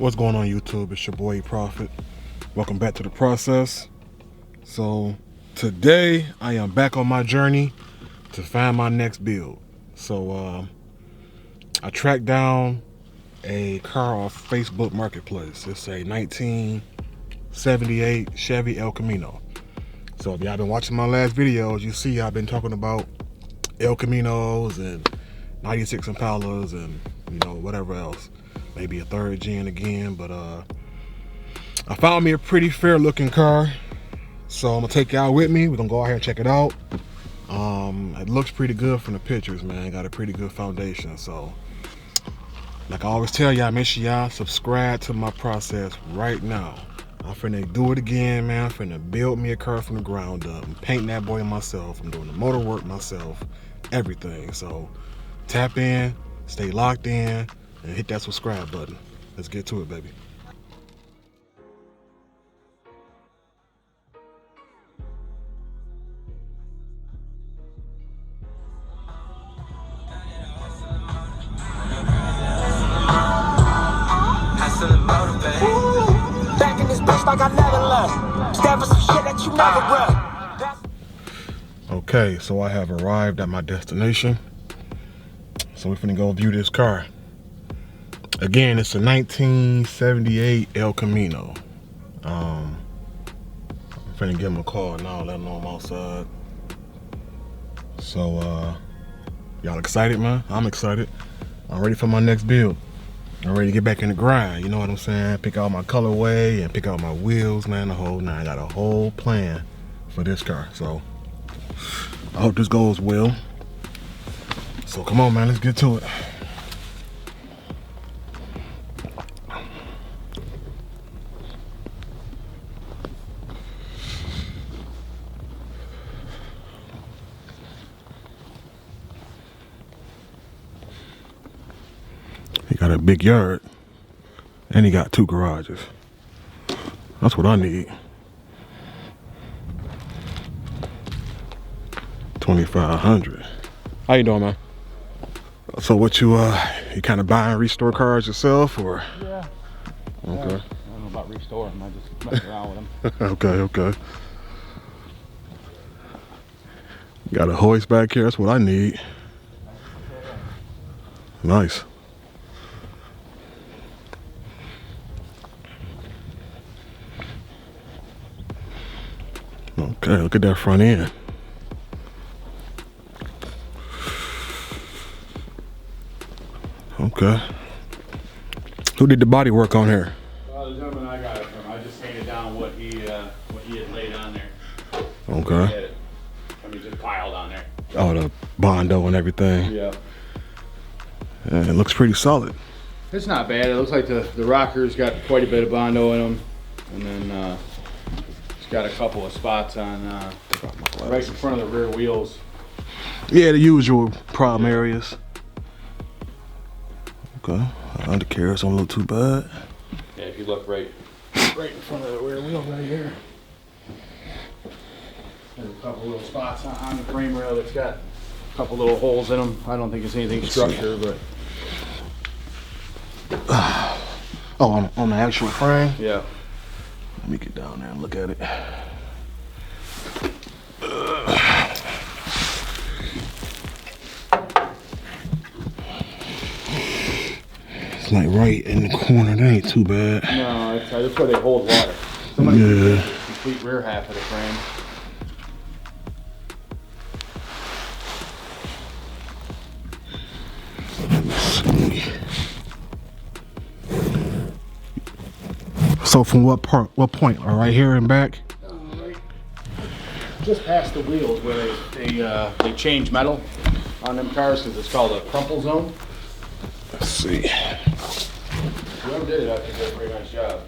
What's going on, YouTube? It's your boy Profit. Welcome back to the process. So today I am back on my journey to find my next build. So I tracked down a car off Facebook Marketplace. It's a 1978 Chevy El Camino. So if y'all been watching my last videos, you see I've been talking about El Caminos and 96 Impalas and whatever else. Maybe a third gen again, but I found me a pretty fair looking car. So I'm gonna take y'all with me. We're gonna go out here and check it out. It looks pretty good from the pictures, man. Got a pretty good foundation. So like I always tell y'all, make sure y'all subscribe to my process right now. I'm finna do it again, man. I'm finna build me a car from the ground up. I'm painting that boy myself. I'm doing the motor work myself, everything. So tap in, stay locked in, and hit that subscribe button. Let's get to it, baby. Back in this bitch like I never left. Stand for some shit that you never read. Okay, so I have arrived at my destination. So we're finna go view this car. Again, it's a 1978 El Camino. I'm finna give him a call now, let him know I'm outside. So y'all excited, man? I'm excited. I'm ready for my next build. I'm ready to get back in the grind, you know what I'm saying? Pick out my colorway and pick out my wheels, man, the whole nine. I got a whole plan for this car. So I hope this goes well. So come on, man, let's get to it. He got a big yard and he got 2 garages. That's what I need. 2,500. How you doing, man? So what you kind of buy and restore cars yourself, or? Yeah. Okay. I don't know about restoring them. I just mess around with them. Okay. Got a hoist back here. That's what I need. Nice. Okay, look at that front end. Okay. Who did the body work on here? The gentleman I got it from, I just painted down what he had laid on there. Okay. Just piled on there. Oh, the Bondo and everything. Yeah. And it looks pretty solid. It's not bad. It looks like the rocker's got quite a bit of Bondo in them. And then it's got a couple of spots on right in front of the rear wheels. Yeah, the usual problem areas. Okay, undercarriage don't look too bad. Yeah, if you look right in front of the rear wheel right here. There's a couple little spots on the frame rail that's got a couple little holes in them. I don't think it's anything structure, but. Oh, on the actual frame? Yeah. Let me get down there and look at it. It's like right in the corner. That ain't too bad. No, that's where they hold water. Yeah. Complete rear half of the frame. So from what point? Right here and back? Right. Just past the wheels where they change metal on them cars because it's called a crumple zone. Let's see. Whoever did it, I think did a pretty nice job.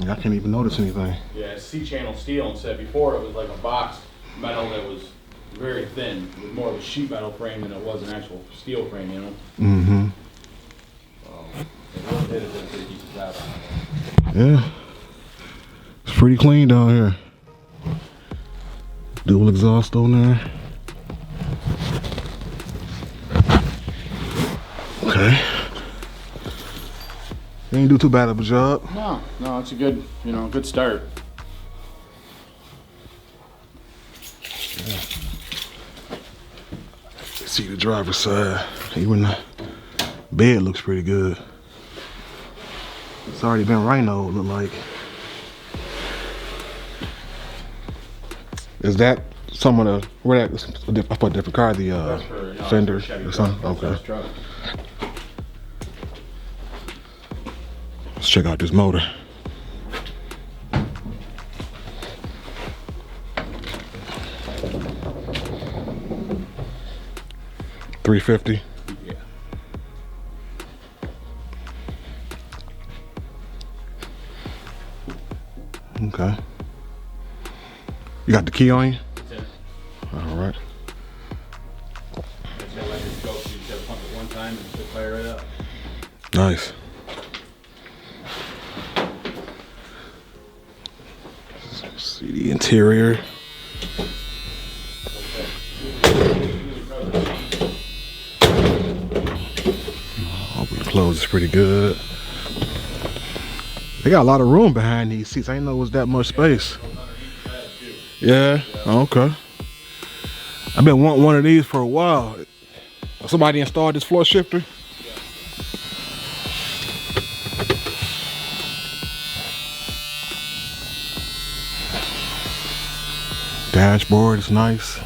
I can't even notice anything. Yeah, it's C-channel steel instead. Before it was like a box metal that was very thin. It was more of a sheet metal frame than it was an actual steel frame, you know? Mm-hmm. Whoever did it did a pretty decent job on it. Yeah. It's pretty clean down here. Dual exhaust on there. Okay. Ain't do too bad of a job. No, it's a good, good start. Yeah. See the driver's side. Even the bed looks pretty good. It's already been rhino, look like. Is that some of the, where that, I put a different car, the fender or something? Okay. Let's check out this motor. $350. Yeah. Okay. You got the key on you? That's it. All right. That's that electric scope, so you just gotta pump it one time and it'll fire right up. Nice. See the interior. Open and close is pretty good. They got a lot of room behind these seats. I didn't know it was that much space. Yeah, okay. I've been wanting one of these for a while. Somebody installed this floor shifter? Dashboard is nice.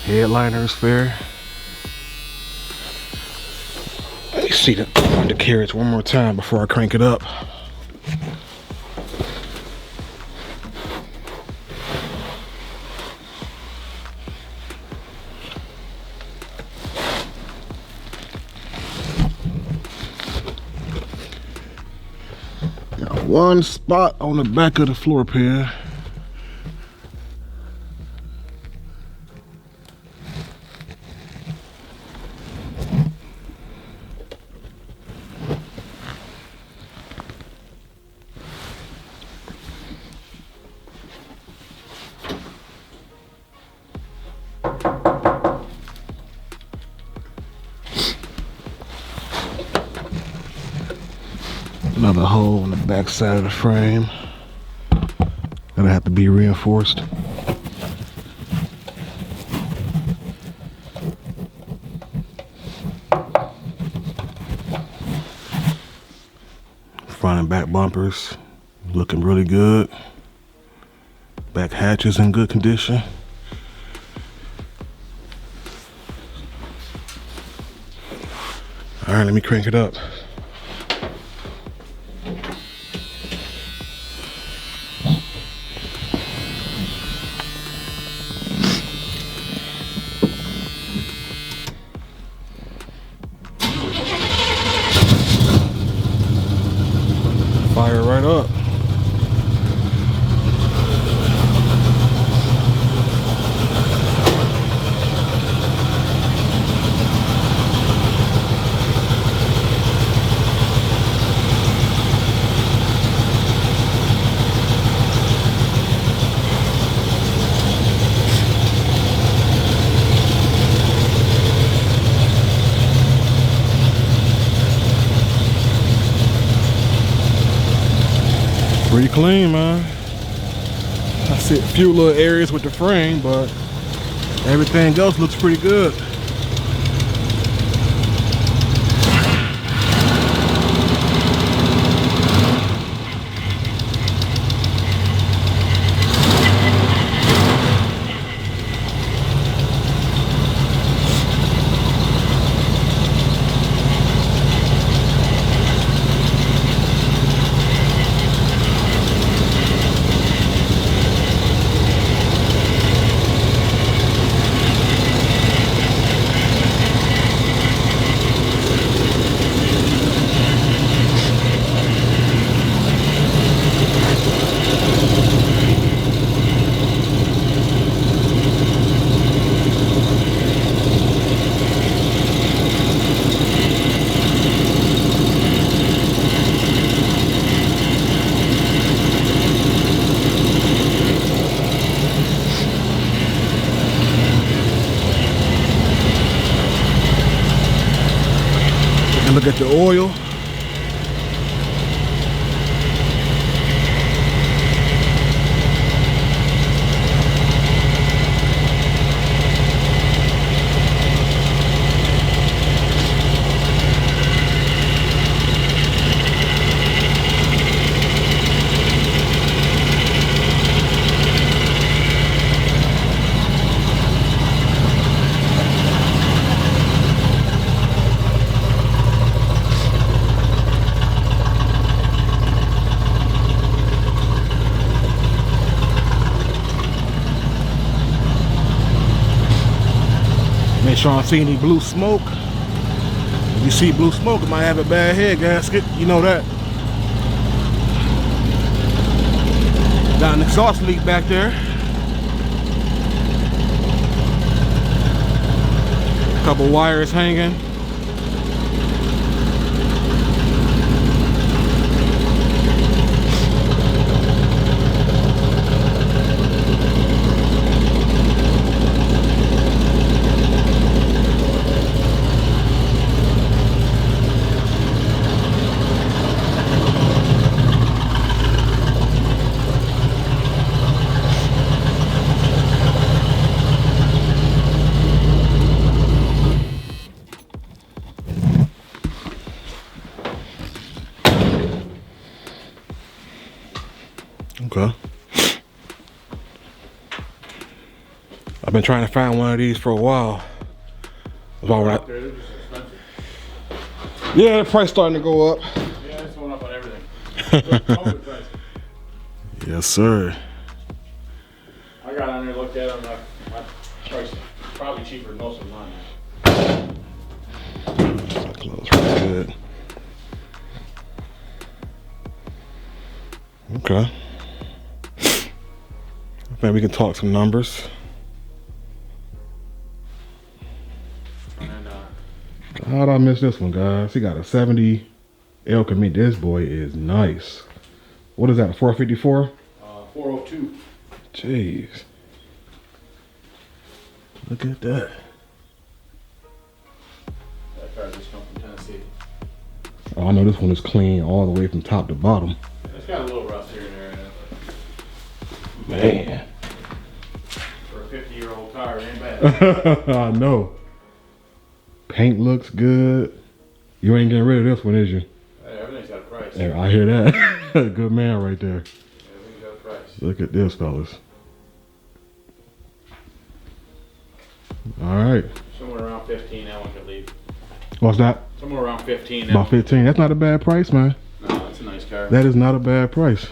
Headliner is fair. Let me see the undercarriage one more time before I crank it up. Got one spot on the back of the floor pan. Another hole in the back side of the frame. Gonna have to be reinforced. Front and back bumpers looking really good. Back hatches in good condition. All right, let me crank it up. Fire right up. Pretty clean, man. I see a few little areas with the frame, but everything else looks pretty good. And look at the oil. Make sure I don't see any blue smoke. If you see blue smoke, it might have a bad head gasket. You know that. Got an exhaust leak back there. A couple wires hanging. Okay. I've been trying to find one of these for a while. Yeah, the price starting to go up. Yeah, it's going up on everything. Yes, sir. I got on there, looked at them. My price is probably cheaper than most of them on there. That close pretty good. Okay. I think we can talk some numbers. How'd I miss this one, guys? He got a 70 El Camino. This boy is nice. What is that, a 454? 402. Jeez. Look at that. That car just come from Tennessee. Oh, I know this one is clean all the way from top to bottom. It's got a little rust here and there. Man. For a 50-year-old car, it ain't bad. I know. Paint looks good. You ain't getting rid of this one, is you? Hey, everything's got a price. Hey, I hear that. Good man right there. Everything's got a price. Look at this, fellas. All right. Somewhere around 15, that one could leave. What's that? Somewhere around 15. About 15. That's not a bad price, man. No, that's a nice car. That is not a bad price.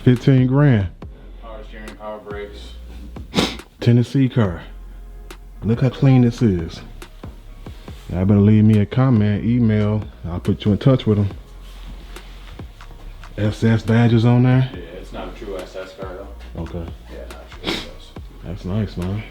15 grand. Power steering, power brakes. Tennessee car. Look how clean this is. Y'all better leave me a comment, email. I'll put you in touch with them. SS badges on there. Yeah, it's not a true SS car though. Okay. Yeah, not a true SS. That's nice, man.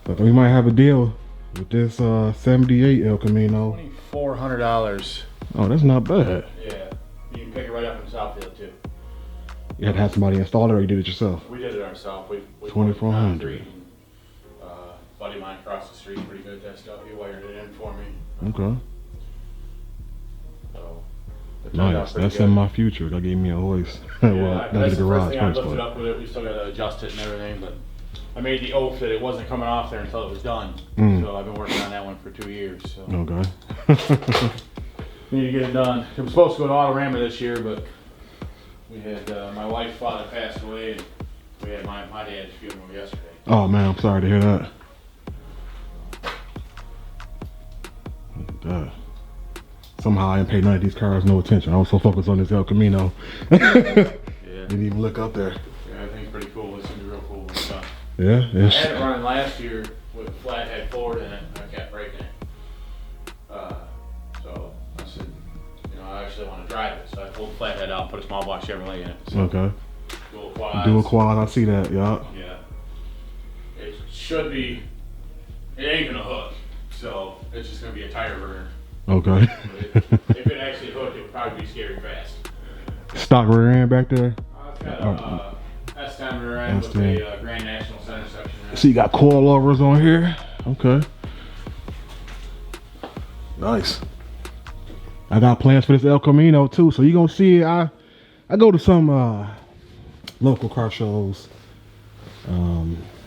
But we might have a deal with this 78 El Camino. $2,400. Oh, that's not bad. Yeah, you can pick it right up in Southfield too. You had to have somebody install it, or you did it yourself? We did it ourselves. We 2,400. Buddy of mine across the street, pretty good at that stuff. He wired it in for me. Okay. So it turned out Nice. pretty That's good. in my future. Gotta give me a hoist. Yeah, Well, that's that's the the first garage thing I first. lifted But up with it. We still got to adjust it and everything, but I made the oath that it wasn't coming off there until it was done. So I've been working on that one for 2 years. So okay. need to get it done. It was supposed to go to Autorama this year, but we had my wife's father passed away, and we had my dad's funeral yesterday. Oh man, I'm sorry to hear that. Look at that. Somehow I didn't pay none of these cars no attention. I was so focused on this El Camino. Yeah. Didn't even look up there. Yeah, I think it's pretty cool. It's gonna be real cool when it's done. Yeah, I it's had it running last year with a flathead Ford in it, and I kept breaking it. So I said, you know, I actually want to drive it. So I pulled the flathead out and put a small block Chevrolet in it. So okay. dual quads. Dual quad, I see that, yeah. Yeah. It should be, it ain't gonna hook. So it's just gonna be a tire burner. Okay. But if it actually hooked, it would probably be scary fast. Stock rear end back there. It's got a S10 rear end with a Grand National center section. So you got coilovers on here. Okay. Nice. I got plans for this El Camino too, so you gonna see it. I go to some local car shows.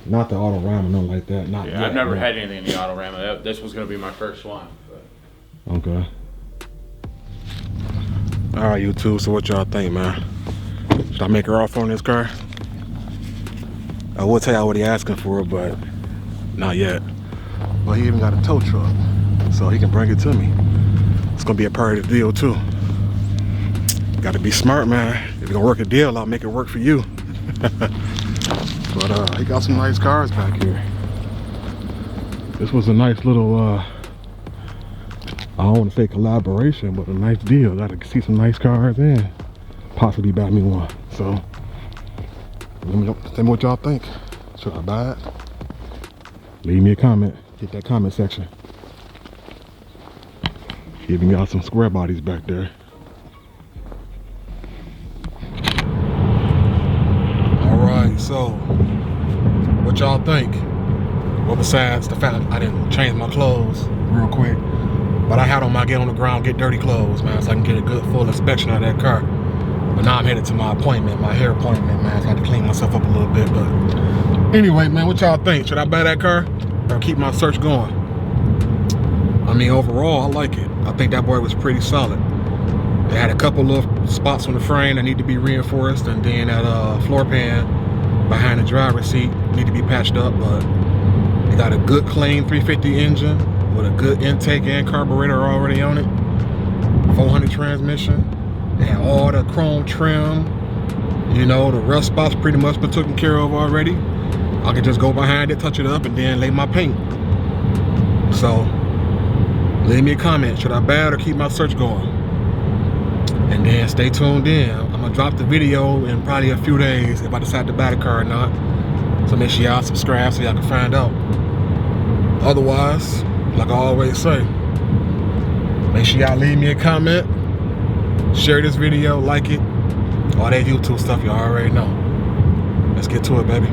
Not the Autorama, nothing like that. Not Yeah, yet, I've never no. had anything in the Autorama. This was gonna be my first one. But. Okay. All right, YouTube. So what y'all think, man? Should I make her offer on this car? I will tell y'all what he asking for, but not yet. Well, he even got a tow truck, so he can bring it to me. It's gonna be a part of the deal too. Got to be smart, man. If you're gonna work a deal, I'll make it work for you. But he got some nice cars back here. This was a nice little, I don't want to say collaboration, but a nice deal. Got to see some nice cars and possibly buy me one. So, tell me what y'all think. Should I buy it? Leave me a comment. Hit that comment section. Giving y'all some square bodies back there. Alright, so what y'all think? Well, besides the fact I didn't change my clothes real quick, but I had on my get on the ground, get dirty clothes, man, so I can get a good full inspection of that car. But now I'm headed to my appointment, my hair appointment, man, so I had to clean myself up a little bit. But anyway, man, what y'all think? Should I buy that car or keep my search going? I mean, overall, I like it. I think that boy was pretty solid. It had a couple of spots on the frame that need to be reinforced, and then that floor pan behind the driver's seat need to be patched up, but it got a good clean 350 engine with a good intake and carburetor already on it. 400 transmission. It had all the chrome trim. You know, the rust spots pretty much been taken care of already. I could just go behind it, touch it up, and then lay my paint. So, leave me a comment. Should I buy it or keep my search going? And then stay tuned in. I'm gonna drop the video in probably a few days if I decide to buy the car or not. So make sure y'all subscribe so y'all can find out. Otherwise, like I always say, make sure y'all leave me a comment, share this video, like it, all that YouTube stuff you already know. Let's get to it, baby.